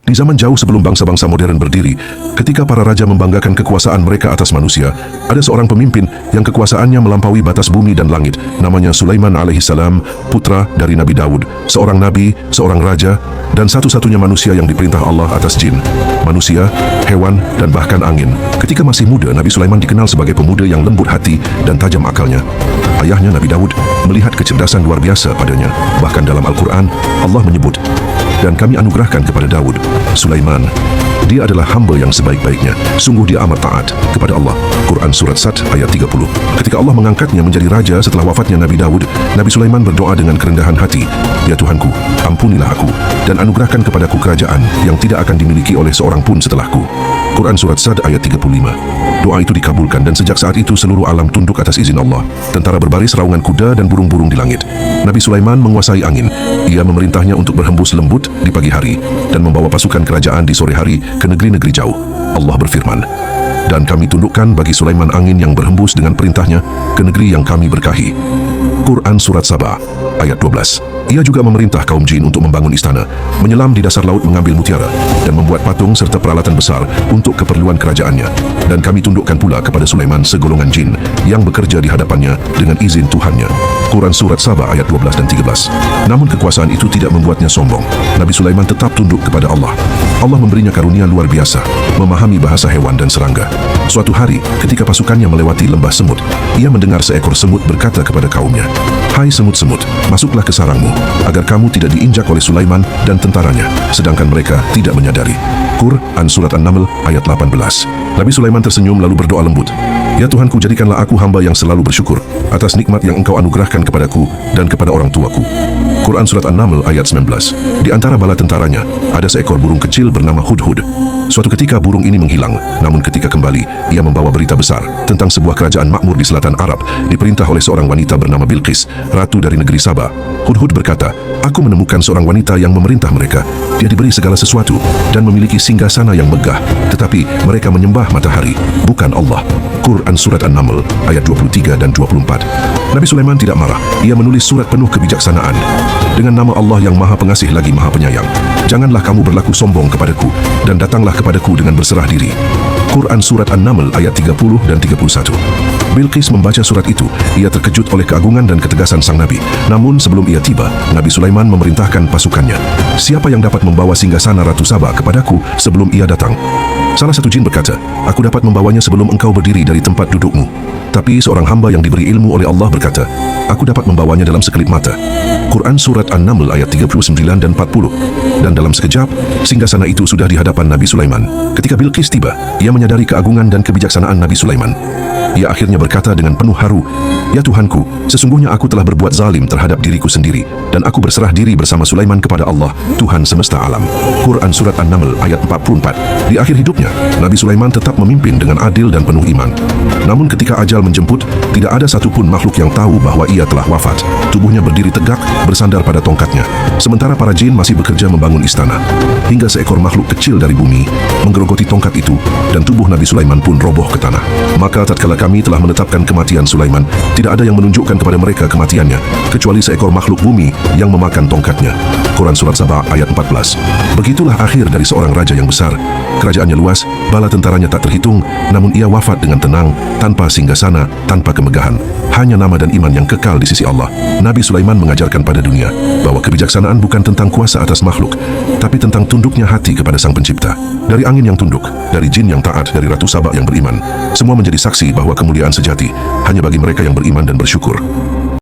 Di zaman jauh sebelum bangsa-bangsa modern berdiri, ketika para raja membanggakan kekuasaan mereka atas manusia, ada seorang pemimpin yang kekuasaannya melampaui batas bumi dan langit. Namanya Sulaiman alaihissalam, putra dari Nabi Daud, seorang nabi, seorang raja, dan satu-satunya manusia yang diperintah Allah atas jin, manusia, hewan, dan bahkan angin. Ketika masih muda, Nabi Sulaiman dikenal sebagai pemuda yang lembut hati dan tajam akalnya. Ayahnya Nabi Daud melihat kecerdasan luar biasa padanya. Bahkan dalam Al-Quran, Allah menyebut, "Dan kami anugerahkan kepada Daud, Sulaiman, dia adalah hamba yang sebaik-baiknya. Sungguh dia amat taat kepada Allah." Quran Surat Sad ayat 30. Ketika Allah mengangkatnya menjadi raja setelah wafatnya Nabi Daud, Nabi Sulaiman berdoa dengan kerendahan hati, "Ya Tuhanku, ampunilah aku dan anugerahkan kepadaku kerajaan yang tidak akan dimiliki oleh seorang pun setelahku." Quran Surat Sad ayat 35. Doa itu dikabulkan dan sejak saat itu seluruh alam tunduk atas izin Allah. Tentara berbaris raungan kuda dan burung-burung di langit. Nabi Sulaiman menguasai angin. Ia memerintahnya untuk berhembus lembut di pagi hari dan membawa pasukan kerajaan di sore hari ke negeri-negeri jauh. Allah berfirman, "Dan kami tundukkan bagi Sulaiman angin yang berhembus dengan perintahnya ke negeri yang kami berkahi." Quran Surat Saba ayat 12. Ia juga memerintah kaum jin untuk membangun istana, menyelam di dasar laut mengambil mutiara, dan membuat patung serta peralatan besar untuk keperluan kerajaannya. Dan kami tundukkan pula kepada Sulaiman segolongan jin yang bekerja di hadapannya dengan izin Tuhannya. Quran Surat Saba ayat 12 dan 13. Namun kekuasaan itu tidak membuatnya sombong. Nabi Sulaiman tetap tunduk kepada Allah. Allah memberinya karunia luar biasa, memahami bahasa hewan dan serangga. Suatu hari, ketika pasukannya melewati lembah semut, ia mendengar seekor semut berkata kepada kaumnya, "Hai semut-semut, masuklah ke sarangmu, agar kamu tidak diinjak oleh Sulaiman dan tentaranya." Sedangkan mereka tidak menyadari. Quran Surat An-Naml ayat 18. Nabi Sulaiman tersenyum lalu berdoa lembut, "Ya Tuhanku, jadikanlah aku hamba yang selalu bersyukur atas nikmat yang Engkau anugerahkan kepadaku dan kepada orang tuaku." Quran Surat An-Naml ayat 19. Di antara bala tentaranya, ada seekor burung kecil bernama Hudhud. Suatu ketika burung ini menghilang, namun ketika kembali, ia membawa berita besar tentang sebuah kerajaan makmur di selatan Arab, diperintah oleh seorang wanita bernama Bilqis, ratu dari negeri Saba. Hudhud berkata, "Aku menemukan seorang wanita yang memerintah mereka. Dia diberi segala sesuatu dan memiliki singgasana yang megah, tetapi mereka menyembah matahari, bukan Allah." Quran Surat An-Naml ayat 23 dan 24. Nabi Sulaiman tidak marah. Ia menulis surat penuh kebijaksanaan. "Dengan nama Allah yang Maha Pengasih lagi Maha Penyayang, janganlah kamu berlaku sombong kepadaku dan datanglah kepadaku dengan berserah diri." Quran Surat An-Naml ayat 30 dan 31. Bilqis membaca surat itu. Ia terkejut oleh keagungan dan ketegasan sang Nabi. Namun sebelum ia tiba, Nabi Sulaiman memerintahkan pasukannya, "Siapa yang dapat membawa singgasana Ratu Saba kepadaku sebelum ia datang?" Salah satu jin berkata, "Aku dapat membawanya sebelum engkau berdiri dari tempat dudukmu." Tapi seorang hamba yang diberi ilmu oleh Allah berkata, "Aku dapat membawanya dalam sekelip mata." Quran Surat An-Naml ayat 39 dan 40. Dan dalam sekejap, singgasana itu sudah di hadapan Nabi Sulaiman. Ketika Bilqis tiba, ia menyadari keagungan dan kebijaksanaan Nabi Sulaiman. Ia akhirnya berkata dengan penuh haru, "Ya Tuhanku, sesungguhnya aku telah berbuat zalim terhadap diriku sendiri, dan aku berserah diri bersama Sulaiman kepada Allah, Tuhan semesta alam." Quran Surat An-Naml ayat 44. Di akhir hidupnya, Nabi Sulaiman tetap memimpin dengan adil dan penuh iman. Namun ketika ajal menjemput, tidak ada satupun makhluk yang tahu bahwa ia telah wafat. Tubuhnya berdiri tegak, bersandar pada tongkatnya. Sementara para jin masih bekerja membangun istana. Hingga seekor makhluk kecil dari bumi menggerogoti tongkat itu, dan tubuh Nabi Sulaiman pun roboh ke tanah. Maka tatkala kami telah menetapkan kematian Sulaiman, tidak ada yang menunjukkan kepada mereka kematiannya, kecuali seekor makhluk bumi yang memakan tongkatnya. Quran Surat Saba ayat 14. Begitulah akhir dari seorang raja yang besar. Kerajaannya luas, bala tentaranya tak terhitung, namun ia wafat dengan tenang, tanpa singgasana, tanpa kemegahan. Hanya nama dan iman yang kekal di sisi Allah. Nabi Sulaiman mengajarkan pada dunia bahwa kebijaksanaan bukan tentang kuasa atas makhluk, tapi tentang tunduknya hati kepada Sang Pencipta. Dari angin yang tunduk, dari jin yang taat, dari Ratu Saba yang beriman, semua menjadi saksi bahwa kemuliaan sejati hanya bagi mereka yang beriman dan bersyukur.